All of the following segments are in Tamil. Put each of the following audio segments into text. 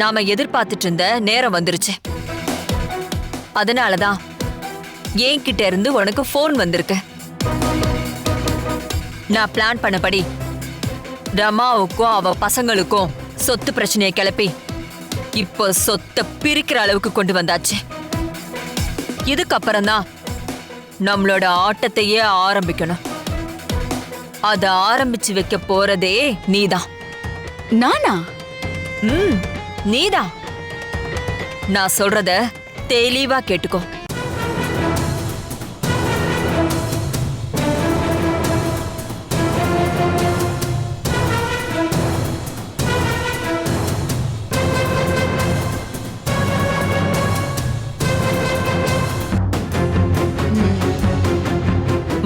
நாம எதிர்பார்த்துட்டு இருந்த நேரம் வந்துருச்சு. அதனாலதான் என்கிட்ட இருந்து உனக்கு ஃபோன் வந்திருக்கு. நான் பிளான் பண்ணபடி ரமாவுக்கும் அவ பசங்களுக்கும் சொத்து பிரச்சனையை கிளப்பி இப்போ சொத்தை பிரிக்கிற அளவுக்கு கொண்டு வந்தாச்சு. இதுக்கப்புறம் தான் நம்மளோட ஆட்டத்தையே ஆரம்பிக்கணும். அத ஆரம்பிச்சு வைக்க போறதே நீதான். நானா? நீதான். நான் சொல்றத தெளிவா கேட்டுக்கோ.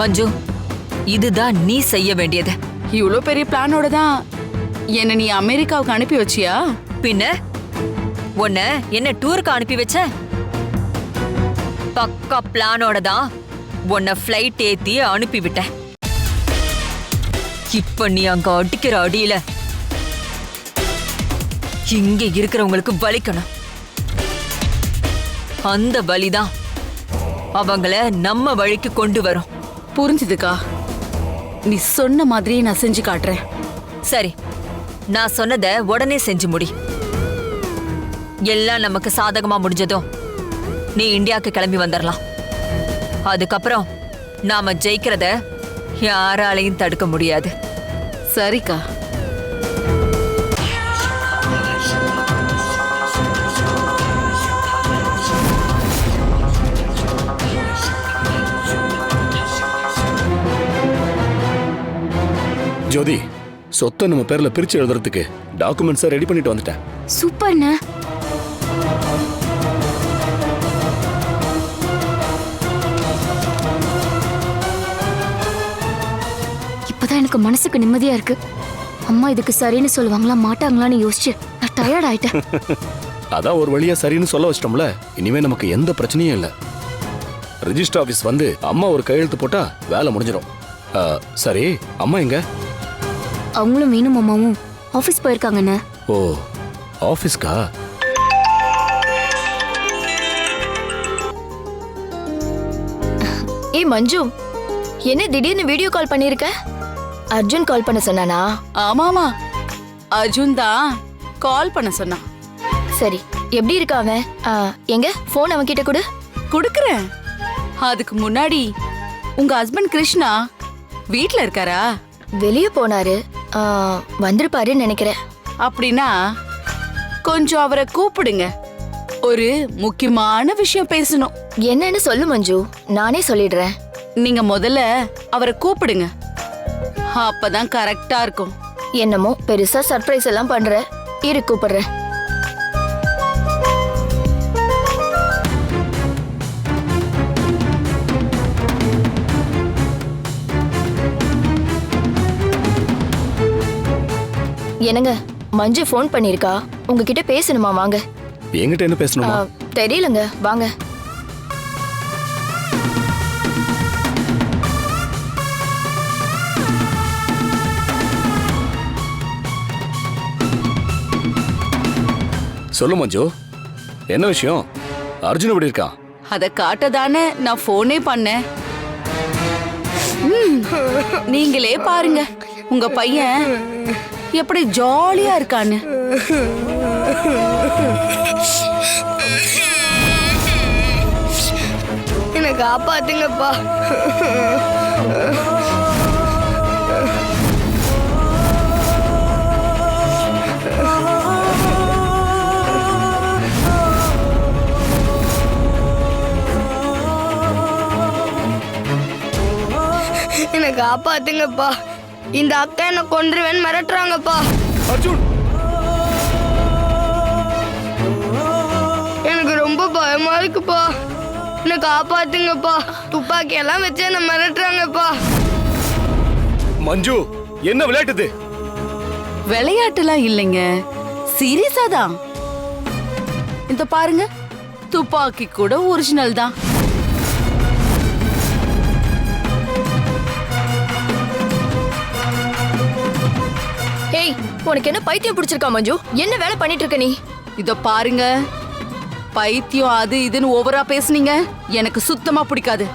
மஞ்சு, இதுதான் நீ செய்ய வேண்டியது. இவ்ளோ பெரிய பிளானோட தான் என்ன நீ அமெரிக்காவுக்கு அனுப்பி வச்சியா? பின்ன உன்னை என்ன டூருக்கு அனுப்பி வச்ச? பக்கா பிளானோட தான் உன்னை ஃப்ளைட் ஏத்தி அனுப்பி விட்டேன். இப்ப நீ அங்க அடிக்கிற அடியில இங்க இருக்கிறவங்களுக்கு வலிக்கணும். அந்த வலிதான் அவங்கள நம்ம வழிக்கு கொண்டு வரும். புரிஞ்சுதுக்கா. நீ சொன்ன மாதிரியே நான் செஞ்சு காட்டுறேன். சரி, நான் சொன்னதை உடனே செஞ்சு முடி. எல்லாம் நமக்கு சாதகமா முடிஞ்சதும் நீ இந்தியாவுக்கு கிளம்பி வந்துடலாம். அதுக்கப்புறம் நாம ஜெயிக்கிறத யாராலையும் தடுக்க முடியாது. சரிக்கா. ஜோதி, சொத்தை நம்ம பேர்ல பிரிச்சு எழுதுறதுக்கு டாக்குமெண்ட்ஸை ரெடி பண்ணிட்டு வந்துட்டேன். சூப்பர்ண்ண. இப்பதான் எனக்கு மனசுக்கு நிம்மதியா இருக்கு. அம்மா இதுக்கு சரின்னு சொல்லுவாங்களா மாட்டாங்களான்னு யோசிச்சு நான் டயர்ட் ஆயிட்டேன். அதான் ஒரு வழியா சரின்னு சொல்ல வச்சிட்டோம்ல. இனிமே நமக்கு எந்த பிரச்சனையும் இல்ல. ரெஜிஸ்டர் ஆபீஸ் வந்து அம்மா ஒரு கையெழுத்து போட்டா வேலை முடிஞ்சிடும். சரி, அம்மா எங்க? அவங்களும் வேணும் அம்மாவும் ஆபீஸ் போயிருக்காங்கண்ண. ஓ, ஆபீஸ்க்கா? ஏய் மஞ்சு, என்ன திடீர்னு வீடியோ கால் பண்ணிருக்க? அர்ஜுன் கால் பண்ண சொன்னானா? ஆமாமா, அர்ஜுன் தான் கால் பண்ண சொன்னான். சரி, எப்படி இருக்கா அவன்? எங்க போன் அவன் கிட்ட கொடு. குடுக்கறேன். அதுக்கு முன்னாடி உங்க ஹஸ்பண்ட் கிருஷ்ணா வீட்ல இருக்காரா? வெளியே போனாரு, வந்திருப்பாருன்னு நினைக்கிறேன். அப்படின்னா கொஞ்சம் அவரை கூப்பிடுங்க. ஒரு முக்கியமான விஷயம் பேசணும். என்னன்னு சொல்லு மஞ்சு, நானே சொல்லிடுறேன். நீங்க முதல்ல அவரை கூப்பிடுங்க. அப்பதான் கரெக்டா இருக்கும். என்னமோ பெருசா சர்ப்ரைஸ் எல்லாம் பண்ற. இரு கூப்பிடுறேன். என்னங்க, மஞ்சு ஃபோன் பண்ணிருக்கா. உங்ககிட்ட பேசணுமா? வாங்க. என்கிட்ட என்ன பேசணுமா? தெரியலங்க, வாங்க. சொல்லு மஞ்சு, என்ன விஷயம்? அர்ஜுன் எப்படி இருக்கா? அத காட்டதானே நான் போனே பண்ணேன். நீங்களே பாருங்க உங்க பையன் எப்படி ஜாலியா இருக்கான்னு. என்ன காப்பாத்துங்கப்பா. என்ன காப்பாத்துங்கப்பா. இந்த அக்கா என்ன கொன்றுவேன்னு மிரட்டுறாங்கப்பா. அர்ஜுன், எனக்கு ரொம்ப பயமா இருக்குப்பா. என்ன காப்பாத்துங்கப்பா. துப்பாக்கி எல்லாம் வச்சு என்ன மிரட்டுறாங்கப்பா. மஞ்சு, என்ன விளையாட்டுது? விளையாட்டுலாம் இல்லைங்க, சீரியஸா தான். இந்த பாருங்க, துப்பாக்கி கூட ஒரிஜினல் தான். ஏய், உனக்கு என்ன பைத்தியம் பிடிச்சிருக்கா மஞ்சு? என்ன வேலை பண்ணிட்டு இருக்க நீ? இதோ பாருங்க, பைத்தியம் அது இதுன்னு ஓவரா பேசுனீங்க, எனக்கு சுத்தமா பிடிக்காது.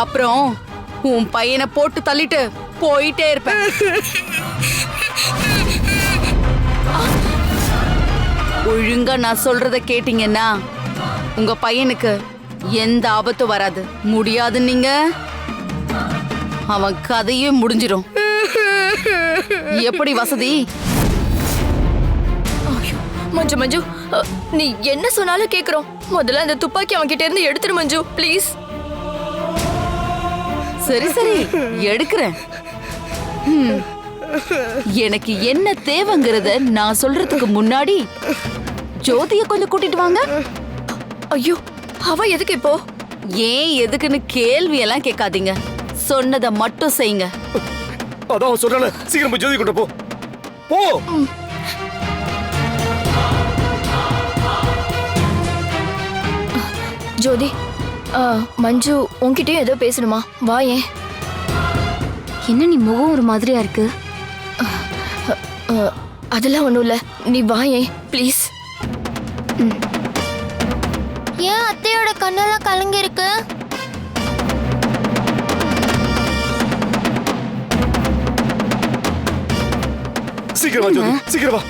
அப்புறம் உன் பையனை போட்டு தள்ளிட்டு போயிட்டே இருப்பேன். ஒழுங்கா நான் சொல்றத கேட்டீங்கன்னா உங்க பையனுக்கு எந்த ஆபத்தும் வராது. முடியாது நீங்க, அவன் கதையே முடிஞ்சிடும். எப்படி வசதி? மஞ்சு மஞ்சு, நீ என்ன சொன்னாலும் கேக்குறோம். முதல்ல அந்த துப்பாக்கி அவன் கிட்ட இருந்து எடுத்துரு மஞ்சு, ப்ளீஸ். சரி சரி, எடுக்கிறேன். எனக்கு என்ன தேவைங்கிறத நான் சொல்றதுக்கு முன்னாடி ஜோதிய கொஞ்சம் கூட்டிட்டு வாங்க. ஐயோ, அவ எதுக்கு இப்போ? ஏன் எதுக்குன்னு கேள்வி எல்லாம் கேட்காதீங்க, சொன்னதை மட்டும் செய்யுங்க. அதான் சொல்றல, சீக்கிரம் போய் ஜோதி கொண்டு போ. போ. ஜோதி, மஞ்சு உன்கிட்டயும் ஏதோ பேசணுமா? வா. ஏன்? என்ன நீ முகம் ஒரு மாதிரியா இருக்கு? அதெல்லாம் ஒண்ணும் இல்ல, நீ வா. ஏன் ப்ளீஸ். ஏன் அத்தையோட கண்ணெல்லாம் கலங்கி இருக்கு? சீக்கிரம் வா ஜோதி, சீக்கிரம் வா.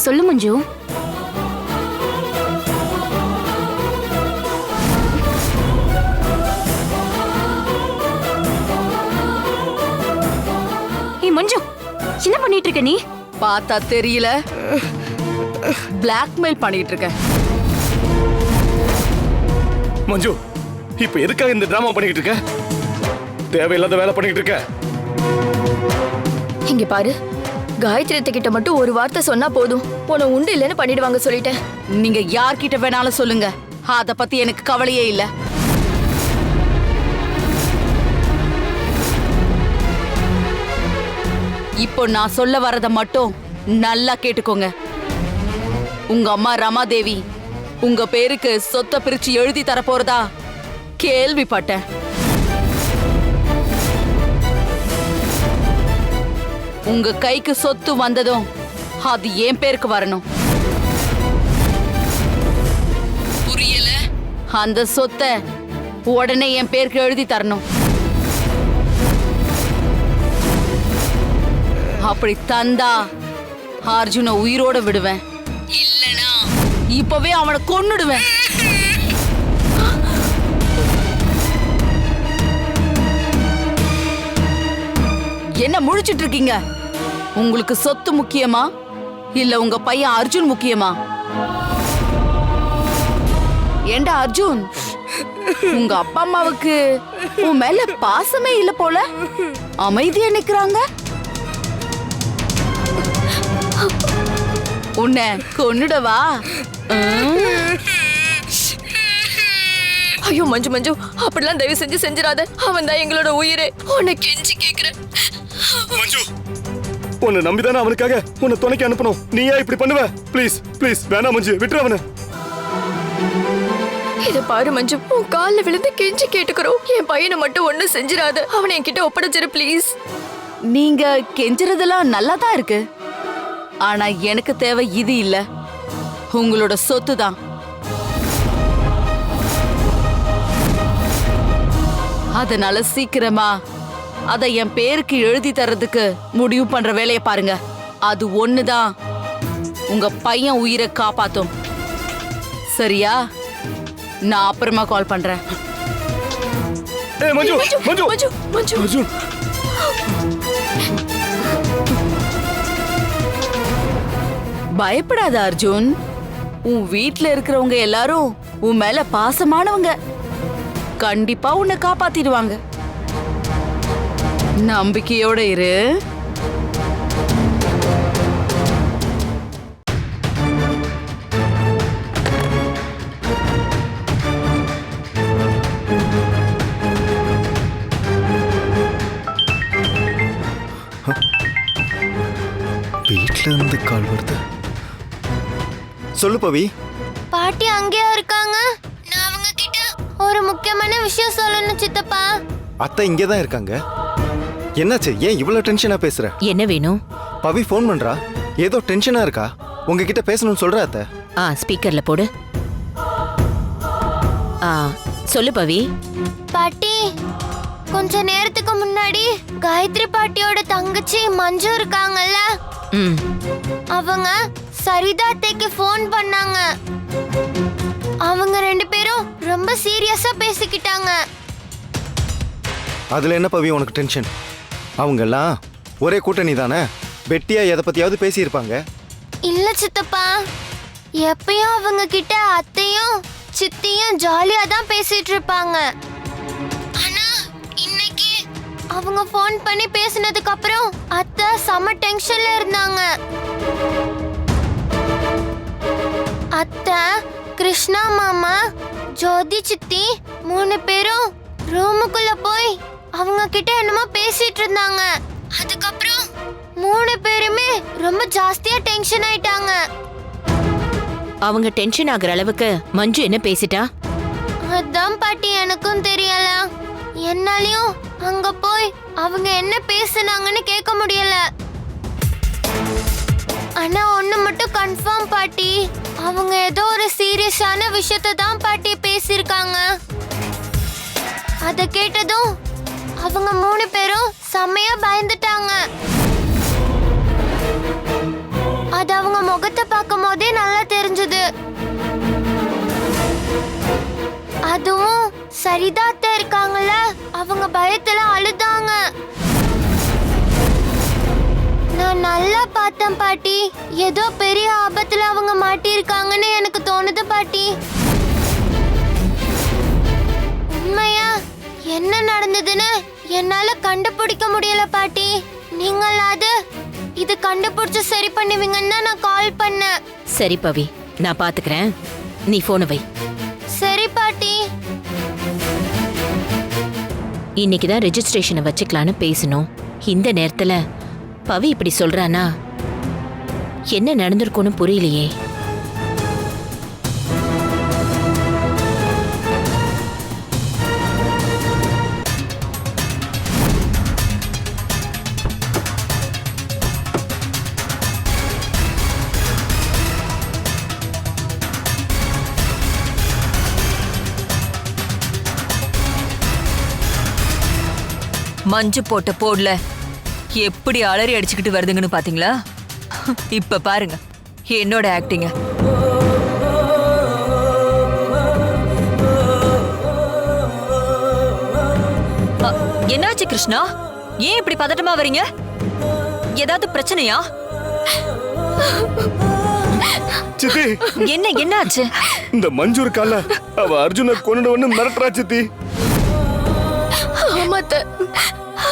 சொல்லு மஞ்சு. ஏய் மஞ்சு, என்ன பண்ணிட்டு இருக்க நீ? பார்த்தா தெரியல, பிளாக்மெயில் பண்ணிட்டு இருக்க. மஞ்சு, இப்ப எதுக்காக இந்த டிராமா பண்ணிட்டு இருக்க? தேவையில்லாத வேலை பண்ணிட்டு இருக்க. இங்க பாரு, காயத்ரி கிட்ட மட்டும் ஒரு வார்த்தை சொன்னா போதும், உன்னை உண்டு இல்லைன்னு பண்ணிடுவாங்க சொல்லிட்டேன். நீங்க யார்கிட்ட வேணாலும் சொல்லுங்க, அத பத்தி எனக்கு கவலையே இல்ல. இப்போ நான் சொல்ல வரத மட்டும் நல்லா கேட்டுக்கோங்க. உங்க அம்மா ரமாதேவி உங்க பேருக்கு சொத்தை பிரிச்சு எழுதி தரப்போறதா கேள்விப்பட்டேன். உங்க கைக்கு சொத்து வந்ததும் அது என் பேருக்கு வரணும். புரியல? அந்த சொத்தை உடனே என் பேருக்கு எழுதி தரணும். அப்படி தந்தா அர்ஜுனை உயிரோட விடுவேன், இல்லனா இப்பவே அவனை கொன்னுடுவேன். என்ன முழிச்சிட்டு இருக்கீங்க? உங்களுக்கு சொத்து முக்கியமா இல்ல உங்க பையன் அர்ஜுன் முக்கியமா? ஏண்டா அர்ஜுன், உங்க அப்பா அம்மாவுக்கு உன் மேல பாசமே இல்ல போல, அமைதியா நிக்கிறாங்க. உன்னை கொன்னுடவா? ஐயோ மஞ்சு மஞ்சு, அப்படிலாம் தயவு செஞ்சு செஞ்சிடாத. அவன் தான் எங்களோட உயிரே. உன்னை கெஞ்சி கேக்குறேன். மஞ்சு, உன்னை நம்பிதானே அவனுக்காக உன்னை துணைக்கு அனுப்பணும். நீ ஏன் இப்படி பண்ணுவ? ப்ளீஸ் ப்ளீஸ், வேணாம் மஞ்சு, விட்டுரு அவனை. இத பாரு மஞ்சு, உன் கால்ல விழுந்து கெஞ்சி கேட்டுக்கிறோம். என் பையனை மட்டும் ஒண்ணு செஞ்சிடாத. அவனை என்கிட்ட ஒப்படைச்சிரு ப்ளீஸ். நீங்க கெஞ்சுறதெல்லாம் நல்லா தான் இருக்கு, ஆனா எனக்கு தேவை இது இல்ல, உங்களோட சொத்து தான். அதனால சீக்கிரமா அதை என் பேருக்கு எழுதி தர்றதுக்கு முடிவு பண்ற வேலையை பாருங்க. அது ஒண்ணுதான் உங்க பையன் உயிரை காப்பாத்தும். சரியா? நான் அப்புறமா கால் பண்றேன். ஏய் மஞ்சு, மஞ்சு, மஞ்சு மஞ்சு மஞ்சு. பயப்படாத அர்ஜுன், உன் வீட்ல இருக்கிறவங்க எல்லாரும் உன் மேல பாசமானவங்க. கண்டிப்பா உன்னை காப்பாத்திடுவாங்க. நம்பிக்கையோட இரு. வீட்ல இருந்து கால் வருது. சொல்லு பவி. பாட்டி அங்கேயா இருக்காங்க? நான் அவங்க கிட்ட ஒரு முக்கியமான விஷயம் சொல்லணும் சித்தப்பா. அத்தை இங்கே தான் இருக்காங்க. என்னாச்சு? ஏன் இவ்வளவு டென்ஷனா பேசுற? என்ன வேணும்? பவி ஃபோன் பண்றா. ஏதோ டென்ஷனா இருக்கா. உங்ககிட்ட பேசணும்னு சொல்றா அத்தை. ஸ்பீக்கர்ல போடு. சொல்லு பவி. பாட்டி, கொஞ்ச நேரத்துக்கு முன்னாடி காயத்ரி பாட்டியோட தங்கச்சி மஞ்சு இருக்காங்கல்ல, அவங்க சரிதா அத்தைக்கு ஃபோன் பண்ணாங்க. அவங்க 2 பேரும் ரொம்ப சீரியஸா பேசிக்கிட்டாங்க. அதுல என்ன பவி உனக்கு டென்ஷன்? அவங்க எல்லாம் ஒரே கூட்டணி தானே. வெட்டியா எதை பத்தியாவது பேசியிருப்பாங்க. இல்ல சித்தப்பா, எப்பயும் அவங்க கிட்ட அத்தையும் சித்தியும் ஜாலியா தான் பேசிட்டு இருப்பாங்க. ஆனா இன்னைக்கு அவங்க ஃபோன் பண்ணி பேசினதுக்கு அப்புறம் அத்தை செம டென்ஷன்ல இருந்தாங்க. அத்தை, கிருஷ்ணா மாமா, ஜோதி சித்தி 3 பேரும் ரூமுக்குள்ள போய் அவங்க கிட்ட என்னமோ பேசிட்டு இருந்தாங்க. அதுக்கப்புறம் 3 பேருமே ரொம்ப ஜாஸ்தியா டென்ஷன் ஆயிட்டாங்க. அவங்க டென்ஷன் ஆகுற அளவுக்கு மஞ்சு என்ன பேசிட்டா? அதான் பாட்டி, எனக்கும் தெரியல. என்னாலயும் அங்க போய் அவங்க என்ன பேசுனாங்கன்னு கேட்க முடியல. ஆனா ஒண்ணு மட்டும் கன்ஃபார்ம் பாட்டி, அவங்க ஏதோ ஒரு சீரியஸான விஷயத்தை தான் பாட்டி பேசியிருக்காங்க. அத கேட்டதும் அவங்க 3 பேரும் செம்மையா பயந்துட்டாங்க. அது அவங்க முகத்தை பார்க்கும் போதே நல்லா தெரிஞ்சது. அதுவும் சரிதா அத்தை இருக்காங்கல்ல, அவங்க பயத்துல அழுதாங்க. நான் நல்லா பார்த்தேன் பாட்டி, ஏதோ பெரிய ஆபத்துல அவங்க மாட்டியிருக்காங்கன்னு எனக்கு தோணுது பாட்டி. உண்மையா என்ன நடந்ததுன்னு என்னால கண்டுபிடிக்க முடியல பாட்டி. நீங்களாவது இது கண்டுபிடிச்சு சரி பண்ணுவீங்கன்னு தான் நான் கால் பண்ணேன். சரி பவி, நான் பாத்துக்கிறேன். நீ போனை வை. சரி பாட்டி. இன்னைக்குதான் ரெஜிஸ்ட்ரேஷனை வச்சுக்கலான்னு பேசணும். இந்த நேரத்துல பவி இப்படி சொல்றானா? என்ன நடந்திருக்கும்னு புரியலையே. மஞ்சு போட்ட போடல எப்படி அலறி அடிச்சுக்கிட்டு வருதுங்கன்னு பாத்தீங்களா? இப்ப பாருங்க என்னோட ஆக்டிங்க. என்னாச்சு கிருஷ்ணா? ஏன் இப்படி பதட்டமா வரீங்க? ஏதாவது பிரச்சனையா? சித்தி, என்னாச்சு? இந்த மஞ்சு இருக்கால, அவ அர்ஜுனை கொன்னுடுவன்னு மிரட்டுறா சித்தி. ஆமாத்த,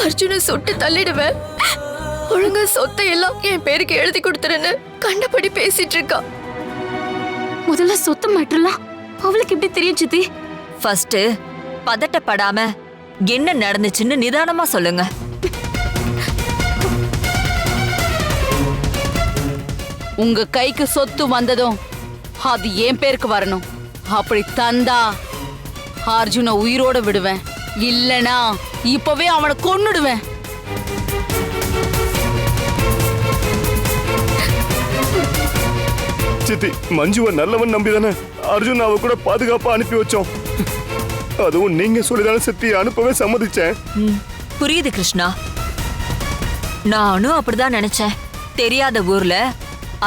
அர்ஜுனை சுட்டு தள்ளிடுவேன், ஒழுங்கா சொத்தை எல்லாம் என் பேருக்கு எழுதி கொடுத்துருன்னு கண்டபடி பேசிட்டு இருக்கா. முதல்ல சொத்து மாற்றலாம் அவளுக்கு எப்படி தெரியும் சித்தி? ஃபர்ஸ்ட் பதட்டப்படாம என்ன நடந்துச்சுன்னு நிதானமா சொல்லுங்க. உங்க கைக்கு சொத்து வந்ததும் அது என் பேருக்கு வரணும். அப்படி தந்தா அர்ஜுனை உயிரோட விடுவேன், இல்லனா இப்பவே அவனை கொன்னுடுவேன். சித்தி, மஞ்சுவை நல்லவன் நம்பிதானே அர்ஜுன் அவ கூட பாதுகாப்பா அனுப்பி வச்சோம். அதுவும் நீங்க சொல்லிதானே சித்தி அனுப்பவே சம்மதிச்சேன். புரியுது கிருஷ்ணா, நானும் அப்படிதான் நினைச்சேன். தெரியாத ஊர்ல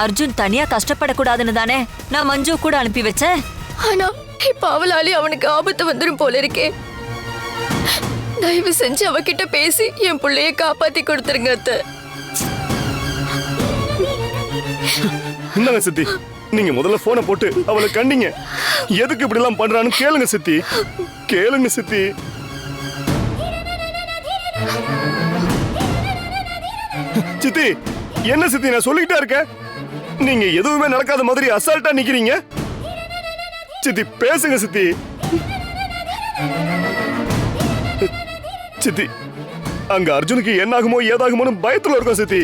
அர்ஜுன் தனியா கஷ்டப்படக்கூடாதுன்னு தானே நான் மஞ்சு கூட அனுப்பி வச்சேன். ஆனா இப்ப அவளாலே அவனுக்கு ஆபத்து வந்துரும் போல இருக்கே. தயவு செஞ்சு அவகிட்ட பேசி என் பிள்ளைய காப்பாத்தி கொடுத்துருங்க அத்தை. என்னங்க சித்தி, நீங்க முதல்ல போனை போட்டு அவளை கண்டீங்க. எதுக்கு இப்படி எல்லாம் பண்றான்னு கேளுங்க சித்தி, கேளுங்க சித்தி. சித்தி, என்ன சித்தி நான் சொல்லிக்கிட்டே இருக்கேன், நீங்க எதுவுமே நடக்காத மாதிரி அசால்ட்டா நிக்கிறீங்க. சித்தி பேசுங்க சித்தி. சித்தி, அங்க அர்ஜுனுக்கு என்ன ஆகுமோ ஏதாகுமோன்னு பயத்துல இருக்கோம் சித்தி.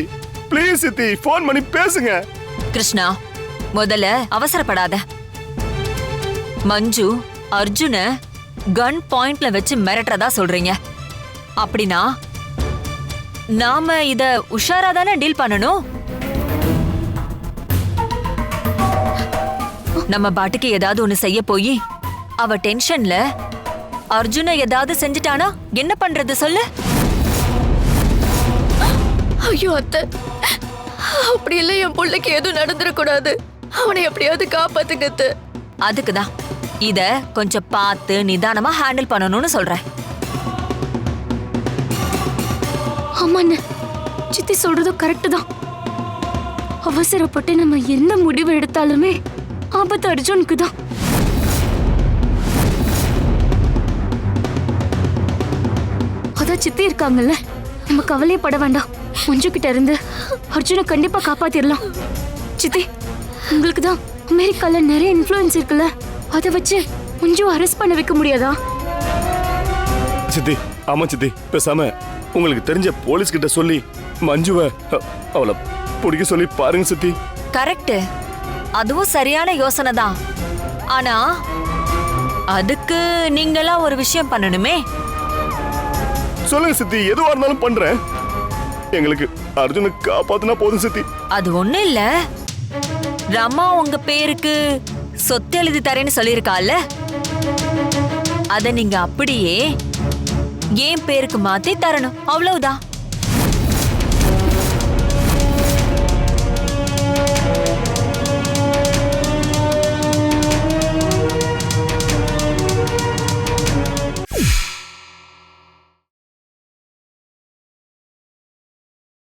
ப்ளீஸ் சித்தி, போன் பண்ணி பேசுங்க. கிருஷ்ணா, முதல்ல அவசரப்படாத. மஞ்சு அர்ஜுன கன் பாயிண்ட்ல வச்சு மிரட்டுறதா சொல்றீங்க. அப்படின்னா நாம இத உஷாரா தானே டீல் பண்ணணும். நம்ம பாட்டுக்கு ஏதாவது ஒண்ணு செய்ய போய் அவ டென்ஷன்ல அர்ஜுன ஏதாவது செஞ்சுட்டானா என்ன பண்றது சொல்லு? ஐயோ அத்தை, அப்படி எல்லாம் என் பிள்ளைக்கு எதுவும் நடந்துடக்கூடாது. அவனை எப்படியாவது காப்பாத்துங்க அத்தை. அதுக்குதான் இத கொஞ்சம் பார்த்து நிதானமா ஹேண்டில் பண்ணணும்னு சொல்றேன். ஆமாண்ண, சித்தி சொல்றதும் கரெக்டு தான். அவசரப்பட்டு நம்ம எந்த முடிவு எடுத்தாலுமே ஆபத்து அர்ஜுனுக்கு தான். அதான் சித்தி இருக்காங்கல்ல, நம்ம கவலையே பட வேண்டாம். மஞ்சு கிட்ட இருந்து அர்ஜுனை கண்டிப்பா காப்பாத்திரலாம். சித்தி, உங்களுக்கு தான் அமெரிக்கால நிறைய இன்ஃப்ளூயன்ஸ் இருக்குல்ல, அதை வச்சு மஞ்சு அரெஸ்ட் பண்ண வைக்க முடியாதா? சித்தி, ஆமா சித்தி, பேசாம உங்களுக்கு தெரிஞ்ச போலீஸ் கிட்ட சொல்லி மஞ்சுவை அவளை பிடிக்க சொல்லி பாருங்க சித்தி. கரெக்ட், அதுவும் சரியான யோசனை தான். ஆனா அதுக்கு நீங்களா ஒரு விஷயம் பண்ணணுமே. சொல்லுங்க சித்தி, எதுவா இருந்தாலும் பண்றேன். எங்களுக்கு அர்ஜுனை காப்பாத்துனா போதும் சித்தி. அது ஒண்ணு இல்ல, ரமா உங்க பேருக்கு சொத்து எழுதி தரேன்னு சொல்லிருக்கால, அத நீங்க அப்படியே என் பேருக்கு மாத்தி தரணும், அவ்வளவுதான்.